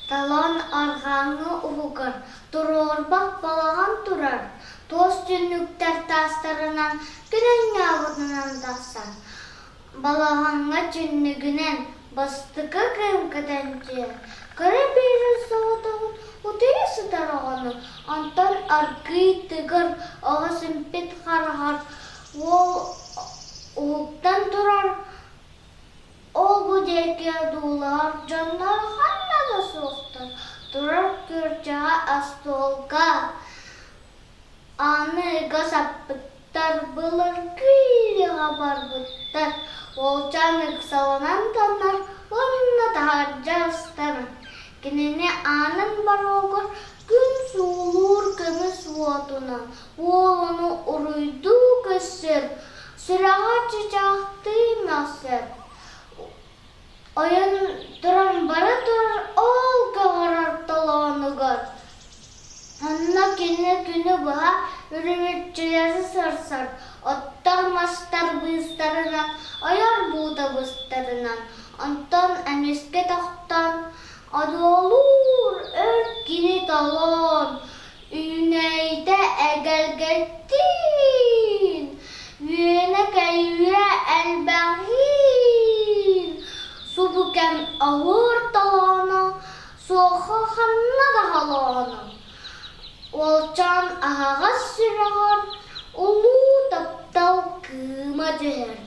Талан арғаңы ұғығыр, тұрорбақ балаған тұрар. Тоз түнніктер тастарынан күнен яғыдынан тақсан. Балағанға түннігінен бастықы кәмкіден жер. Көрі бері соғытығын ұтыйы сұтарағаны. Антан арқы тығыр, ағысын пет қарғар. Ол ұлықтан тұрар. Ол бұдеке дулар, жанлар қанна да соқтар. Тұрар көрчаға астолға. Аны ғасаппыттар, бұлыр күйліға бар бұттар. Ол жанық саланан танар, онына тағар жастар. Кенене анын бар оғыр, күн суылуыр көміс уатынан. Ол оны ұрыйду көсір, сұраға чычақты мәсір. Ойын тұран бары тұрар, ол кағарар таланығыр. Анна күні бұға үріметчілері сарсар. Оттар мастар бұйыстарынан, аяр бұлда бұстарынан. Антан әмеске тақтан, ады олур өрт кені талан. Үйнейді әгәлгеттін, үйені кәйуе әлбәғин. Субыкәм ауыр таланы, соғы қанна да халаны. Олчан ағағас сүрағар, ұлу таптау кыма жер.